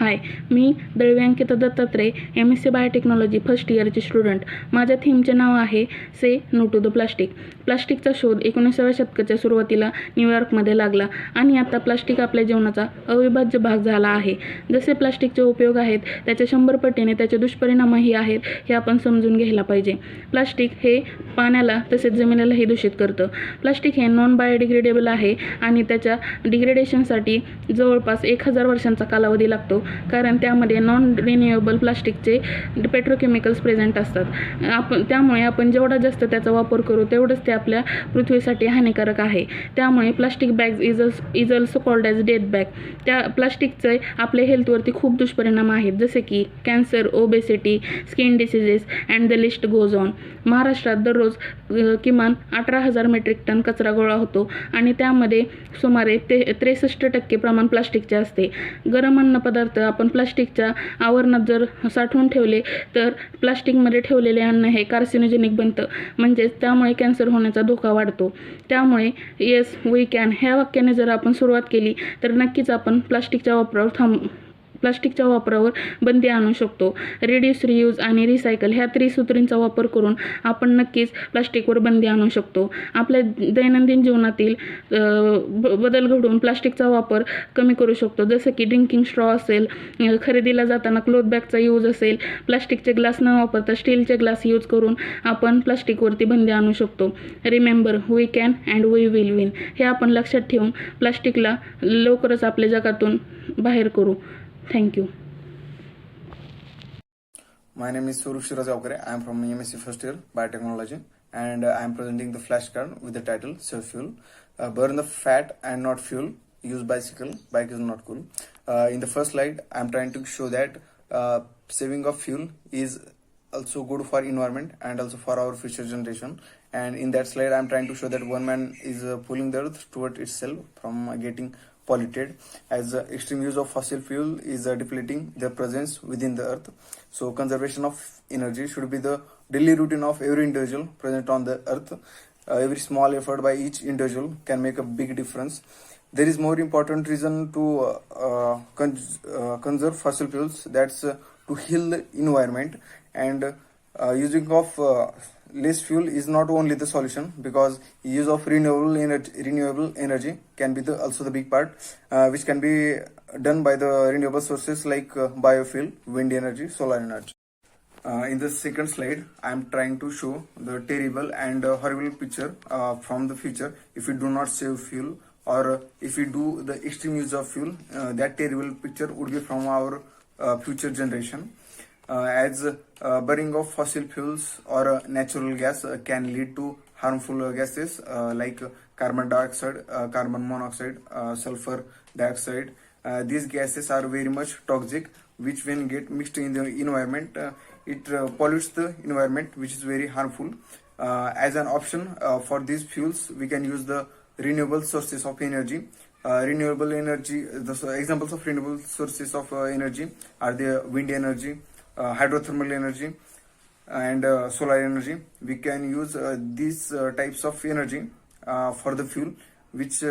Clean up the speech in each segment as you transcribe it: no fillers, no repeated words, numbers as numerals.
हाय, मी Dalvi Ankita Dattatray, MSc biotechnology first इयरची student. माझ्या थीमचे नाव आहे से नो टू द प्लास्टिक. प्लास्टिकचा शोध 19व्या शतकाच्या सुरुवातीला न्यूयॉर्कमध्ये लागला आणि आता प्लास्टिक आपल्या जीवनाचा अविभाज्य भाग झाला आहे. जसे प्लास्टिकचे उपयोग आहेत त्याच्या 100 पटीने त्याचे दुष्परिणामही आहेत हे आपण समजून घ्यायला पाहिजे. प्लास्टिक हे पाण्याला तसेच जमिनीलाही दूषित करतं. प्लास्टिक हे नॉन बायोडिग्रेडेबल आहे आणि त्याच्या डिग्रेडेशनसाठी जवळपास 1000 वर्षांचा कालावधी लागतो, कारण त्यामध्ये नॉन रिन्युएबल प्लास्टिकचे पेट्रोकेमिकल्स प्रेझेंट असतात. त्यामुळे आपण जेवढा जास्त त्याचा वापर करू तेवढंच ते आपल्या पृथ्वीसाठी हानिकारक आहे. त्यामुळे plastic bags is also called as death bag. त्या प्लास्टिकचे आपल्या हेल्थवरती खूप दुष्परिणाम आहेत, जसे की cancer, obesity, skin diseases and the list goes on. महाराष्ट्रात दररोज किमान 18,000 मेट्रिक टन कचरा गोळा होतो आणि त्यामध्ये सुमारे 63% प्रमाण प्लास्टिकचे असते. गरम अन्नपदार्थ आपण प्लास्टिकच्या आवरणात जर साठवून ठेवले तर प्लास्टिकमध्ये ठेवलेले अन्न हे कार्सिनोजेनिक बनतं, म्हणजेच त्यामुळे कॅन्सर होण्याचा धोका वाढतो. त्यामुळे येस वी कॅन ह्या वाक्याने जर आपण सुरुवात केली तर नक्कीच आपण प्लास्टिकच्या वापरावर बंदी आणू शकतो. रिड्यूस, रियूज आणि रिसायकल ह्या त्रिसूत्रींचा वापर करून आपण नक्कीच प्लास्टिकवर बंदी आणू शकतो. आपल्या दैनंदिन जीवनातील बदल घडवून प्लास्टिकचा वापर कमी करू शकतो, जसं की ड्रिंकिंग स्ट्रॉ असेल, खरेदीला जाताना क्लोथ बॅगचा यूज असेल, प्लास्टिकचे ग्लास न वापरता स्टीलचे ग्लास यूज करून आपण प्लास्टिकवरती बंदी आणू शकतो. Remember, we can and we will win हे आपण लक्षात ठेवून प्लास्टिकला लवकरच आपल्या जगातून बाहेर करू. Thank you. My name is Swarup Shiraz Avkare. I am from MSc first year biotechnology, and I am presenting the flashcard with the title Save Fuel. Burn the fat and not fuel. Use bicycle. Bike is not cool. In the first slide, I am trying to show that saving of fuel is also good for environment and also for our future generation. And in that slide, I am trying to show that one man is pulling the earth toward itself from getting polluted, as extreme use of fossil fuel is depleting their presence within the earth. So conservation of energy should be the daily routine of every individual present on the earth. Every small effort by each individual can make a big difference. There is more important reason to conserve fossil fuels, that's to heal the environment. And using of less fuel is not only the solution, because use of renewable energy can be also the big part, which can be done by the renewable sources like biofuel, wind energy, solar energy. In the second slide, I am trying to show the terrible and horrible picture from the future if we do not save fuel, or if we do the extreme use of fuel. That terrible picture would be from our future generation. As burning of fossil fuels or natural gas can lead to harmful gases like carbon dioxide, carbon monoxide, sulfur dioxide. These gases are very much toxic, which when get mixed in the environment, it pollutes the environment, which is very harmful. As an option for these fuels, we can use the renewable sources of energy. Renewable energy, the examples of renewable sources of energy are the wind energy, hydrothermal energy, and solar energy. We can use these types of energy for the fuel, which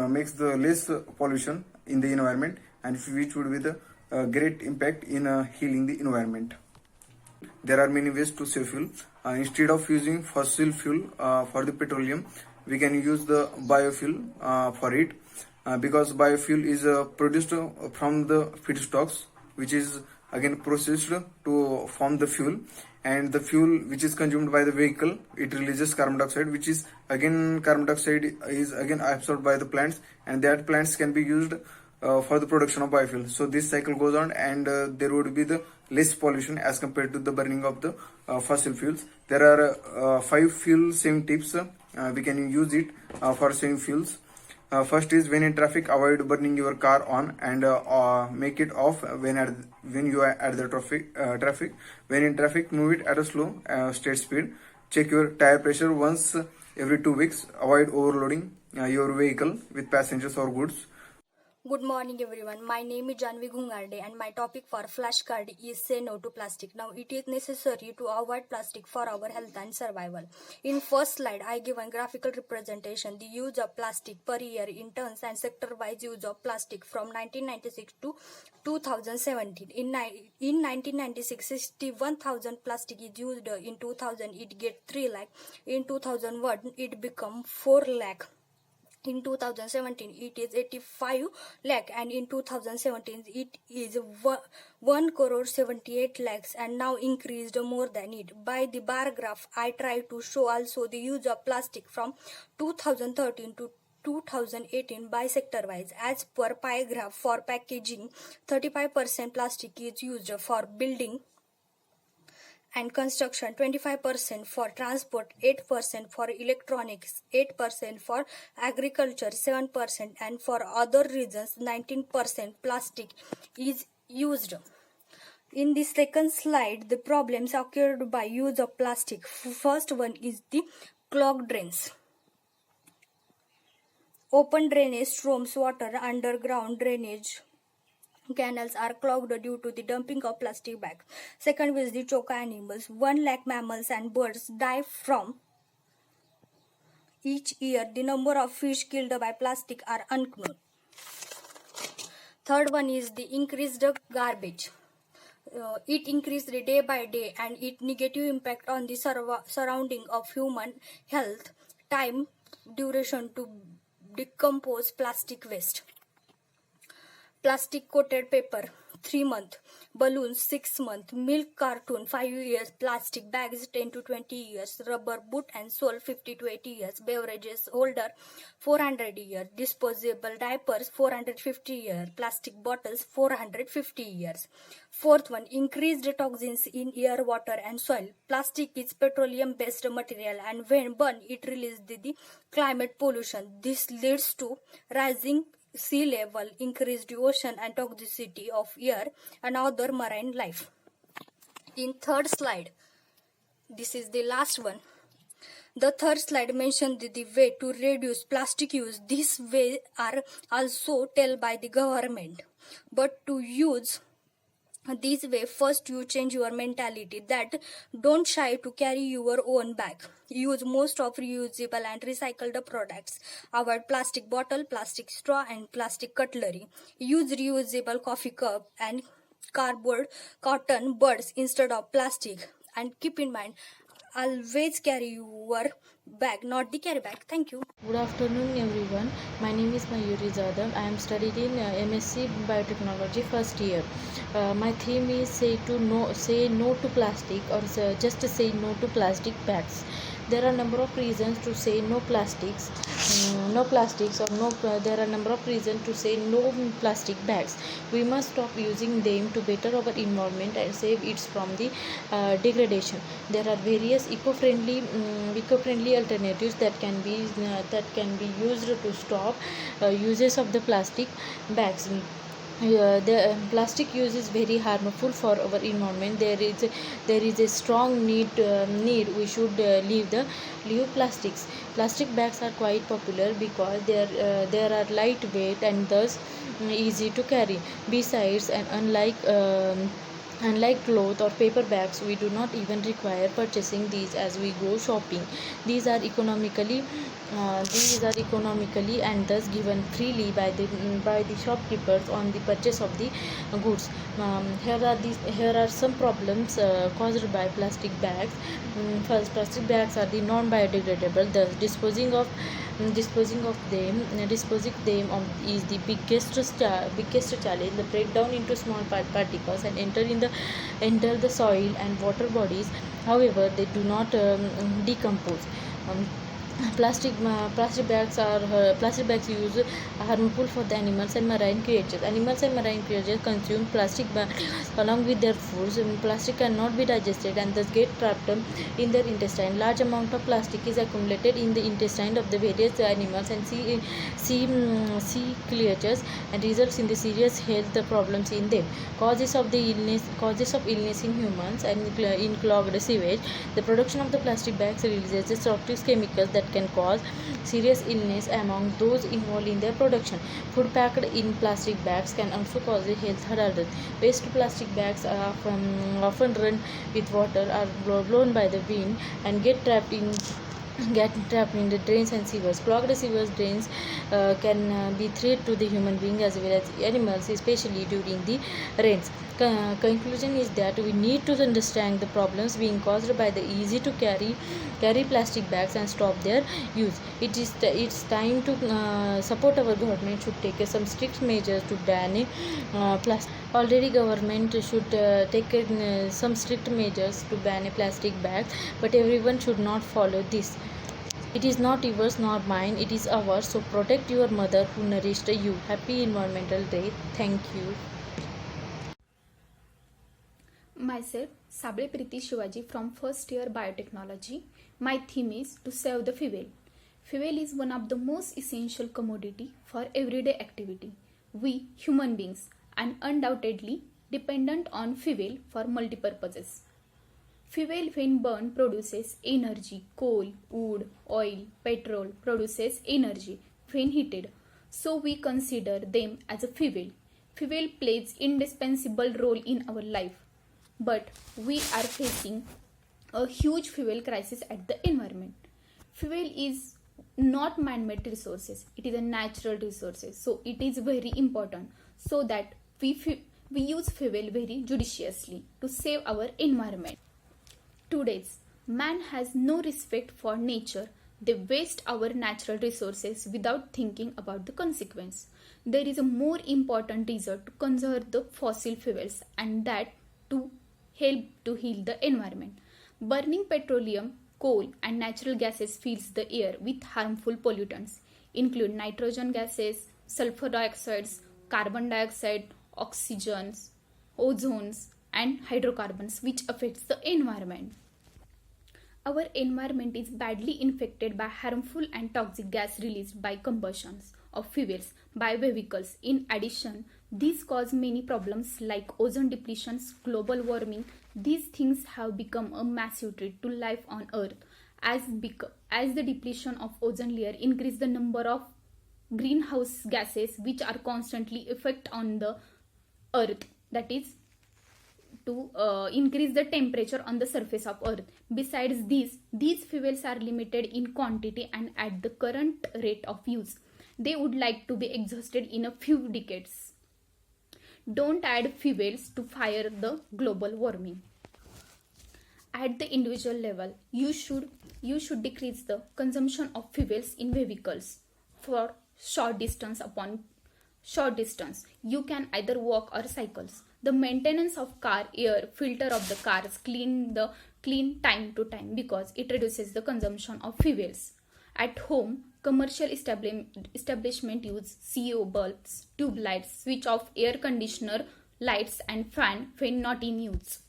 makes the less pollution in the environment, and which would be the great impact in healing the environment. There are many ways to save fuel. Instead of using fossil fuel for the petroleum, we can use the biofuel for it, because biofuel is produced from the feedstocks, which is again processed to form the fuel. And the fuel which is consumed by the vehicle, it releases carbon dioxide, which is again carbon dioxide is again absorbed by the plants, and that plants can be used for the production of biofuel. So this cycle goes on, and there would be the less pollution as compared to the burning of the fossil fuels. There are 5 fuel saving tips we can use it for saving fuels. First is, when in traffic, avoid burning your car on, and make it off when you are at the traffic. When in traffic, move it at a slow steady speed. Check your tire pressure once every 2 weeks. Avoid overloading your vehicle with passengers or goods. Good morning everyone. My name is Janvi Ghungarde and my topic for flashcard is say no to plastic. Now it is necessary to avoid plastic for our health and survival. In first slide I give a graphical representation the use of plastic per year in tons and sector wise use of plastic from 1996 to 2017. In 1996 61,000 plastic is used. In 2000 it get 3 lakh. In 2001 it become 4 lakh. In 2017 it is 85 lakh, and in 2017 it is 1 crore 78 lakhs, and now increased more than it. By the bar graph I try to show also the use of plastic from 2013 to 2018 by sector wise. As per pie graph, for packaging 35% plastic is used, for building and construction 25%, for transport 8%, for electronics 8%, for agriculture 7%, and for other reasons 19% plastic is used. In the second slide, the problems occurred by use of plastic. First one is the clogged drains. Open drainage storms water. Underground drainage canals are clogged due to the dumping of plastic bags. Second is the choke animals. 1 lakh mammals and birds die from each year. The number of fish killed by plastic are unknown. Third one is the increased garbage. It increased day by day, and it negative impact on the surrounding of human health. Time duration to decompose plastic waste. Plastic coated paper 3 months, balloons 6 months, milk cartoon 5 years, plastic bags 10 to 20 years, rubber boot and sole 50 to 80 years, beverages holder 400 years, disposable diapers 450 years, plastic bottles 450 years. Fourth one, increased toxins in air, water and soil. Plastic is petroleum based material, and when burned it releases the climate pollution. This leads to rising sea level, increased ocean and toxicity of air and other marine life. In third slide, this is the last one. The third slide mentioned the way to reduce plastic use. This way are also told by the government. But to use this way, first you change your mentality that don't shy to carry your own bag. Use most of reusable and recycled products. Avoid plastic bottle, plastic straw and plastic cutlery. Use reusable coffee cup and cardboard cotton buds instead of plastic. And keep in mind, always carry your bag, not the carry bag. Thank you. Good afternoon everyone. My name is Mayuri Jadhav. I am studying in MSc Biotechnology first year. My theme is say no to plastic, or just say no to plastic bags. There are a number of reasons to say no plastics, there are a number of reasons to say no plastic bags. We must stop using them to better our environment and save it from the degradation. There are various eco-friendly alternatives that can be used to stop uses of the plastic bags. The plastic use is very harmful for our environment. There is a strong need we should leave plastics. Plastic bags are quite popular because they are lightweight and thus easy to carry. Besides, and unlike cloth or paper bags, we do not even require purchasing these as we go shopping. These are economically and thus given freely by the shopkeepers on the purchase of the goods. Here are some problems caused by plastic bags. First, plastic bags are the non-biodegradable. Thus, disposing them is the biggest challenge. They break down into small particles and enter the soil and water bodies. However, they do not decompose. Plastic bags use harmful for the animals and marine creatures. Animals and marine creatures consume plastic bags along with their foods. Plastic cannot be digested and thus get trapped in their intestine. Large amount of plastic is accumulated in the intestine of the various animals and sea creatures and results in the serious health problems in them. Causes of illness in humans and in clogged sewage. The production of the plastic bags releases toxic chemicals that can cause serious illness among those involved in their production. Food packed in plastic bags can also cause a health hazard. Waste plastic bags are often run with water, are blown by the wind, and get trapped in the drains and sewers. Clogged sewers drains can be threat to the human being as well as animals, especially during the rains. Conclusion is that we need to understand the problems being caused by the easy to carry plastic bags and stop their use. It's time to support our government should take some strict measures to ban plastic. Already government should take some strict measures to ban plastic bags, but everyone should not follow this. It is not yours nor mine, it is ours. So protect your mother who nourished you. Happy Environmental Day. Thank you. Myself, Sable Priti Shivaji from first year biotechnology. My theme is to save the fuel. Fuel is one of the most essential commodity for everyday activity. We human beings are undoubtedly dependent on fuel for multi-purposes. Fuel when burned produces energy. Coal, wood, oil, petrol produces energy when heated. So we consider them as a fuel. Fuel plays indispensable role in our life. But we are facing a huge fuel crisis at the environment. Fuel is not man-made resources, it is a natural resources. So it is very important so that we use fuel very judiciously to save our environment. Today's man has no respect for nature. They waste our natural resources without thinking about the consequence. There is a more important reason to conserve the fossil fuels, and that to help to heal the environment. Burning petroleum, coal and natural gases fills the air with harmful pollutants, include nitrogen gases, sulfur dioxides, carbon dioxide, oxygens, ozones and hydrocarbons, which affects the environment. Our environment is badly infected by harmful and toxic gas released by combustions of fuels by vehicles. In addition, these cause many problems like ozone depletions, global warming. These things have become a massive threat to life on Earth. As the depletion of ozone layer increase the number of greenhouse gases which are constantly effect on the Earth, that is to increase the temperature on the surface of Earth. Besides these fuels are limited in quantity, and at the current rate of use, they would like to be exhausted in a few decades. Don't add fuels to fire the global warming. At the individual level, you should decrease the consumption of fuels in vehicles. For short distance, you can either walk or cycles. The maintenance of car air filter of the cars clean time to time because it reduces the consumption of fuels. At home, commercial establishment use CO bulbs, tube lights, switch off air conditioner, lights and fan when not in use.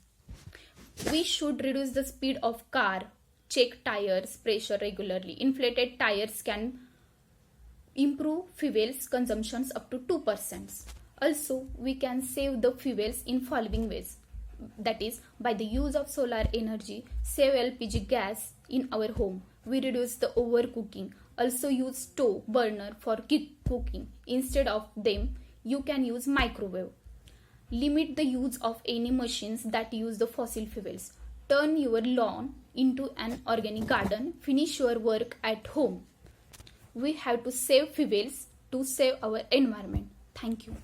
We should reduce the speed of car, check tires pressure regularly. Inflated tires can improve fuels consumptions up to 2%. Also, we can save the fuels in following ways. That is, by the use of solar energy, save LPG gas in our home. We reduce the overcooking. Also use stove burner for cooking. Instead of them, you can use microwave. Limit the use of any machines that use the fossil fuels. Turn your lawn into an organic garden. Finish your work at home. We have to save fuels to save our environment. Thank you.